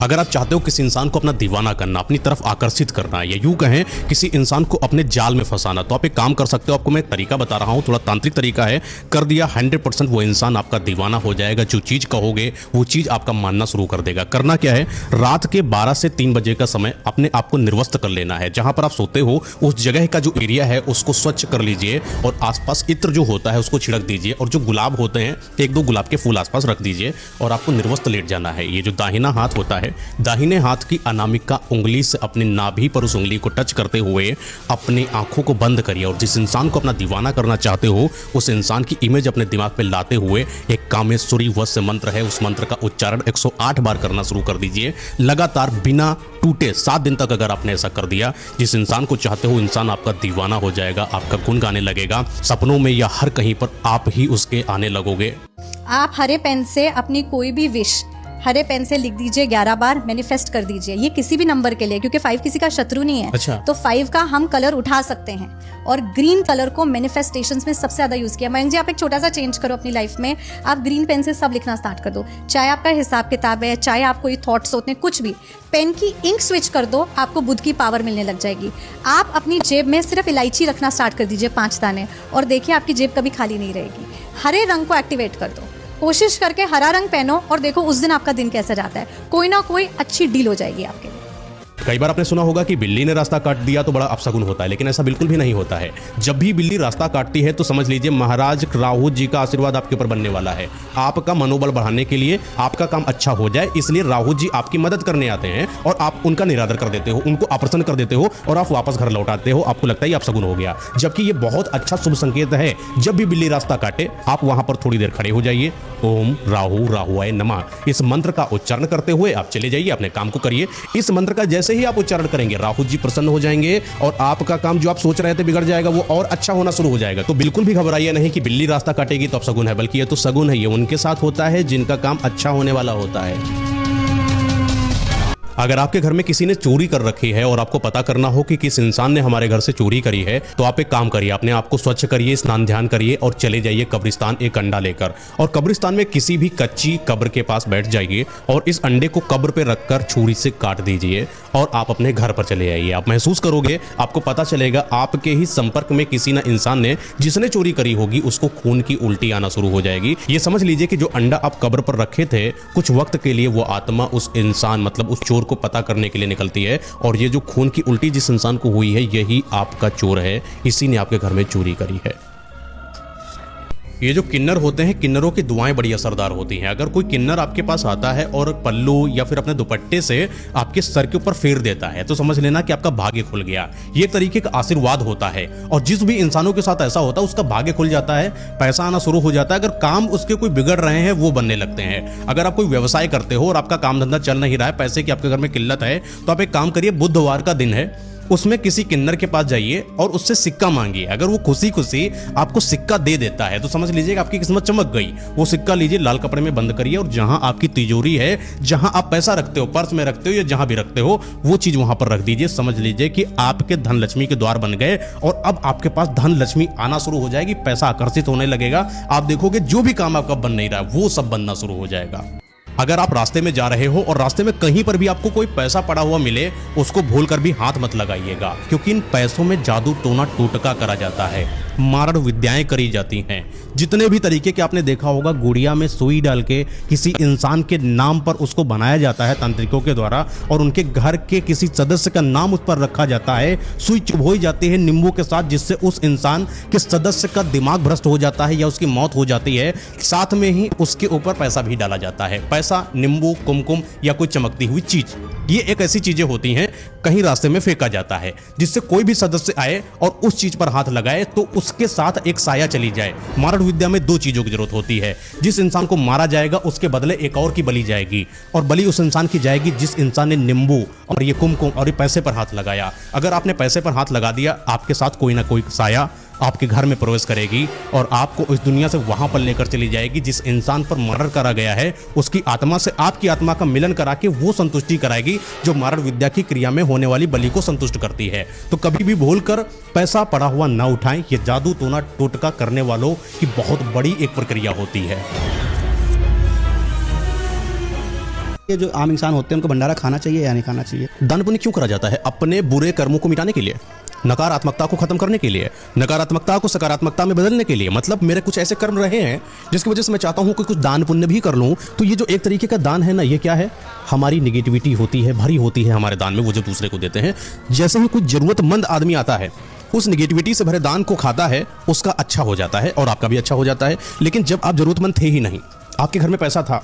अगर आप चाहते हो किसी इंसान को अपना दीवाना करना, अपनी तरफ आकर्षित करना, या यूं कहें किसी इंसान को अपने जाल में फंसाना, तो आप एक काम कर सकते हो। आपको मैं एक तरीका बता रहा हूं, थोड़ा तांत्रिक तरीका है। कर दिया 100% वो इंसान आपका दीवाना हो जाएगा। जो चीज़ कहोगे वो चीज़ आपका मानना शुरू कर देगा। करना क्या है, रात के 12 से 3 बजे का समय अपने आप को निर्वस्त्र कर लेना है। जहां पर आप सोते हो उस जगह का जो एरिया है उसको स्वच्छ कर लीजिए और आसपास इत्र जो होता है उसको छिड़क दीजिए, और जो गुलाब होते हैं 1-2 गुलाब के फूल आसपास रख दीजिए और आपको निर्वस्त्र लेट जाना है। ये जो दाहिना हाथ होता है, दाहिने हाथ की अनामिका उंगली से अपनी नाभि पर उस उंगली को टच करते हुए अपनी आंखों को बंद करिए, और जिस इंसान को अपना दीवाना करना चाहते हो उस इंसान की इमेज अपने दिमाग पे लाते हुए एक कामेश्वरी वस्य मंत्र है, उस मंत्र का उच्चारण 108 बार करना शुरू कर दीजिए लगातार बिना टूटे। 7 दिन तक अगर आपने ऐसा कर दिया, जिस इंसान को चाहते हो इंसान आपका दीवाना हो जाएगा, आपका गुण गाने लगेगा, सपनों में या हर कहीं पर आप ही उसके आने लगोगे। आप हरे पेन से अपनी कोई भी विश हरे पेन से लिख दीजिए 11 बार, मैनिफेस्ट कर दीजिए। ये किसी भी नंबर के लिए, क्योंकि 5 किसी का शत्रु नहीं है। अच्छा। तो 5 का हम कलर उठा सकते हैं, और ग्रीन कलर को मैनिफेस्टेशंस में सबसे ज्यादा यूज किया। मयंक जी, आप एक छोटा सा चेंज करो अपनी लाइफ में, आप ग्रीन पेन से सब लिखना स्टार्ट कर दो। चाहे आपका हिसाब किताब है, चाहे आप कोई थॉट्स होते हैं, कुछ भी, पेन की इंक स्विच कर दो, आपको बुध की पावर मिलने लग जाएगी। आप अपनी जेब में सिर्फ इलायची रखना स्टार्ट कर दीजिए 5 दाने, और देखिए आपकी जेब कभी खाली नहीं रहेगी। हरे रंग को एक्टिवेट कर दो, कोशिश करके हरा रंग पहनो, और देखो उस दिन आपका दिन कैसे जाता है। कोई ना कोई अच्छी डील हो जाएगी आपके लिए। कई बार आपने सुना होगा कि बिल्ली ने रास्ता काट दिया तो बड़ा अपशगुन होता है, लेकिन ऐसा बिल्कुल भी नहीं होता है। जब भी बिल्ली रास्ता काटती है तो समझ लीजिए महाराज राहु जी का आशीर्वाद आपके ऊपर बनने वाला है। आपका मनोबल बढ़ाने के लिए, आपका काम अच्छा हो जाए इसलिए राहु जी आपकी मदद करने आते हैं, और आप उनका निरादर कर देते हो, उनको अप्रसन्न कर देते हो, और आप वापस घर लौटाते हो। आपको लगता है ये अपशगुन हो गया, जबकि ये बहुत अच्छा शुभ संकेत है। जब भी बिल्ली रास्ता काटे आप वहां पर थोड़ी देर खड़े हो जाइए, ओम राहु राहुआय नमः इस मंत्र का उच्चारण करते हुए आप चले जाइए, अपने काम को करिए। इस मंत्र का जैसे ही आप उच्चारण करेंगे राहु जी प्रसन्न हो जाएंगे, और आपका काम जो आप सोच रहे थे बिगड़ जाएगा वो और अच्छा होना शुरू हो जाएगा। तो बिल्कुल भी घबराइए नहीं कि बिल्ली रास्ता काटेगी तो अपशगुन है, बल्कि ये तो सगुन है। ये उनके साथ होता है जिनका काम अच्छा होने वाला होता है। अगर आपके घर में किसी ने चोरी कर रखी है और आपको पता करना हो कि किस इंसान ने हमारे घर से चोरी करी है, तो आप एक काम करिए, अपने आप को स्वच्छ करिए, स्नान ध्यान करिए और चले जाइए कब्रिस्तान एक अंडा लेकर, और कब्रिस्तान में किसी भी कच्ची कब्र के पास बैठ जाइए और इस अंडे को कब्र पे रखकर छुरी से काट दीजिए और आप अपने घर पर चले आइए। आप महसूस करोगे, आपको पता चलेगा आपके ही संपर्क में किसी न इंसान ने जिसने चोरी करी होगी उसको खून की उल्टी आना शुरू हो जाएगी। ये समझ लीजिए कि जो अंडा आप कब्र पर रखे थे, कुछ वक्त के लिए वो आत्मा उस इंसान मतलब उस चोर को पता करने के लिए निकलती है, और ये जो खून की उल्टी जिस इंसान को हुई है यही आपका चोर है, इसी ने आपके घर में चोरी करी है। ये जो किन्नर होते हैं, किन्नरों की दुआएं बड़ी असरदार होती हैं। अगर कोई किन्नर आपके पास आता है और पल्लू या फिर अपने दुपट्टे से आपके सर के ऊपर फेर देता है तो समझ लेना कि आपका भाग्य खुल गया। ये तरीके का आशीर्वाद होता है, और जिस भी इंसानों के साथ ऐसा होता है उसका भाग्य खुल जाता है, पैसा आना शुरू हो जाता है। अगर काम उसके कोई बिगड़ रहे हैं वो बनने लगते हैं। अगर आप कोई व्यवसाय करते हो और आपका काम धंधा चल नहीं रहा है, पैसे की आपके घर में किल्लत है, तो आप एक काम करिए, बुधवार का दिन है, उसमें किसी किन्नर के पास जाइए और उससे सिक्का मांगिए। अगर वो खुशी खुशी आपको सिक्का दे देता है तो समझ लीजिए कि आपकी किस्मत चमक गई। वो सिक्का लीजिए, लाल कपड़े में बंद करिए, और जहां आपकी तिजोरी है, जहां आप पैसा रखते हो, पर्स में रखते हो या जहां भी रखते हो, वो चीज वहां पर रख दीजिए। समझ लीजिए कि आपके धन लक्ष्मी के द्वार बन गए, और अब आपके पास धन लक्ष्मी आना शुरू हो जाएगी, पैसा आकर्षित होने लगेगा। आप देखोगे जो भी काम आपका बन नहीं रहा वो सब बनना शुरू हो जाएगा। अगर आप रास्ते में जा रहे हो और रास्ते में कहीं पर भी आपको कोई पैसा पड़ा हुआ मिले, उसको भूलकर भी हाथ मत लगाइएगा, क्योंकि इन पैसों में जादू टोना टोटका करा जाता है, मारण विद्याएं करी जाती हैं। जितने भी तरीके के आपने देखा होगा, गुड़िया में सुई डाल के किसी इंसान के नाम पर उसको बनाया जाता है तांत्रिकों के द्वारा, और उनके घर के किसी सदस्य का नाम उस पर रखा जाता है। सुई चुभोई जाती है नींबू के साथ, जिससे उस इंसान के सदस्य का दिमाग भ्रष्ट हो जाता है या उसकी मौत हो जाती है। साथ में ही उसके ऊपर पैसा भी डाला जाता है। पैसा, नींबू, कुमकुम या कोई चमकती हुई चीज, ये एक ऐसी चीजें होती हैं, कहीं रास्ते में फेंका जाता है, जिससे कोई भी सदस्य आए और उस चीज पर हाथ लगाए तो उसके साथ एक साया चली जाए। मारण विद्या में 2 चीजों की जरूरत होती है। जिस इंसान को मारा जाएगा उसके बदले एक और की बलि जाएगी, और बलि उस इंसान की जाएगी जिस इंसान ने नींबू और ये कुमकुम और ये पैसे पर हाथ लगाया। अगर आपने पैसे पर हाथ लगा दिया, आपके साथ कोई ना कोई साया आपके घर में प्रवेश करेगी और आपको इस दुनिया से वहां पर लेकर चली जाएगी। जिस इंसान पर मर्डर करा गया है उसकी आत्मा से आपकी आत्मा का मिलन करा के वो संतुष्टि कराएगी जो मारण विद्या की क्रिया में होने वाली बलि को संतुष्ट करती है। तो कभी भी भूलकर पैसा पड़ा हुआ ना उठाएं। ये जादू टोना टोटका करने वालों की बहुत बड़ी एक प्रक्रिया होती है। ये जो आम इंसान होते हैं उनको भंडारा खाना चाहिए या नहीं खाना चाहिए? दान पुण्य क्यों करा जाता है? अपने बुरे कर्मों को मिटाने के लिए, नकारात्मकता को खत्म करने के लिए, नकारात्मकता को सकारात्मकता में बदलने के लिए। मतलब मेरे कुछ ऐसे कर्म रहे हैं जिसकी वजह से मैं चाहता हूं कि कुछ दान पुण्य भी कर लूं। तो ये जो एक तरीके का दान है ना, ये क्या है? हमारी निगेटिविटी होती है, भरी होती है हमारे दान में, वो जो दूसरे को देते हैं। जैसे ही कुछ जरूरतमंद आदमी आता है, उस निगेटिविटी से भरे दान को खाता है, उसका अच्छा हो जाता है और आपका भी अच्छा हो जाता है। लेकिन जब आप जरूरतमंद थे ही नहीं, आपके घर में पैसा था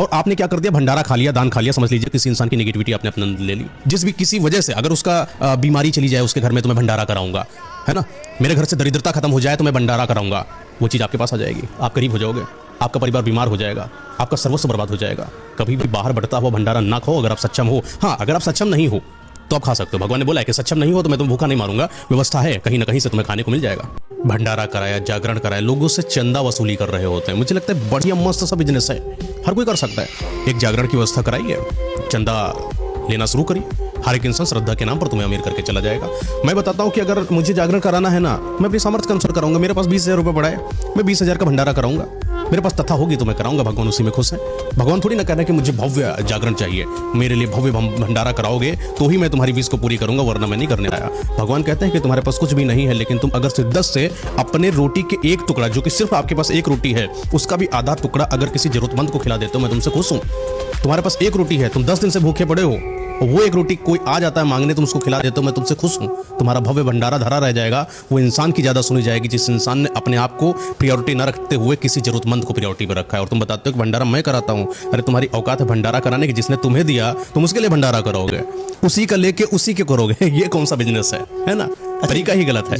और आपने क्या कर दिया? भंडारा खा लिया, दान खा लिया। समझ लीजिए किसी इंसान की नेगेटिविटी आपने अपने अंदर ले ली, जिस भी किसी वजह से, अगर उसका बीमारी चली जाए उसके घर में, तो मैं भंडारा कराऊंगा, है ना। मेरे घर से दरिद्रता खत्म हो जाए तो मैं भंडारा कराऊंगा। वो चीज़ आपके पास आ जाएगी, आप करीब हो जाओगे, आपका परिवार बीमार हो जाएगा, आपका सर्वस्व बर्बाद हो जाएगा। कभी भी बाहर बढ़ता हुआ भंडारा ना खाओ अगर आप सक्षम हो। हाँ, अगर आप सक्षम नहीं हो तो आप खा सकते हो। भगवान ने बोला है कि सक्षम नहीं हो तो मैं तुम्हें भूखा नहीं मारूंगा, व्यवस्था है, कहीं ना कहीं से तुम्हें खाने को मिल जाएगा। भंडारा कराया, जागरण कराया, लोगों से चंदा वसूली कर रहे होते हैं। मुझे लगता है बढ़िया मस्त सा बिजनेस है, हर कोई कर सकता है। एक जागरण की व्यवस्था कराइए, चंदा लेना शुरू करिए, हर एक इंसान श्रद्धा के नाम पर तुम्हें अमीर करके चला जाएगा। मैं बताता हूँ कि अगर मुझे जागरण कराना है ना, मैं अपनी सामर्थ्य के अनुसार कराऊंगा। मेरे पास 20,000 रुपये पड़ा है, मैं 20,000 का भंडारा कराऊंगा। मेरे पास तथा होगी तो मैं कराऊंगा, भगवान उसी में खुश है। भगवान थोड़ी ना कह रहे हैं कि मुझे भव्य जागरण चाहिए, मेरे लिए भव्य भंडारा कराओगे तो ही मैं तुम्हारी विश को पूरी करूंगा, वरना मैं नहीं करने आया। भगवान कहते हैं कि तुम्हारे पास कुछ भी नहीं है, लेकिन तुम अगर शिद्दत से अपने रोटी के एक टुकड़ा, जो कि सिर्फ आपके पास एक रोटी है, उसका भी आधा टुकड़ा अगर किसी जरूरतमंद को खिला देते हो, मैं तुमसे खुश हूँ। तुम्हारे पास एक रोटी है, तुम 10 दिन से भूखे पड़े हो, वो एक रोटी कोई आ जाता है मांगने, तुम उसको खिला देते हो, मैं तुमसे खुश हूं। तुम्हारा भव्य भंडारा धरा रह जाएगा। वो इंसान की ज्यादा सुनी जाएगी जिस इंसान ने अपने आप को प्रायोरिटी न रखते हुए किसी जरूरतमंद को प्रायोरिटी पर रखा है। और तुम बताते हो कि भंडारा मैं कराता हूं। अरे तुम्हारी औकात है भंडारा कराने की? जिसने तुम्हें दिया तुम उसके लिए भंडारा करोगे, उसी का लेके उसी के करोगे। ये कौन सा बिजनेस है ना? तरीका ही गलत है।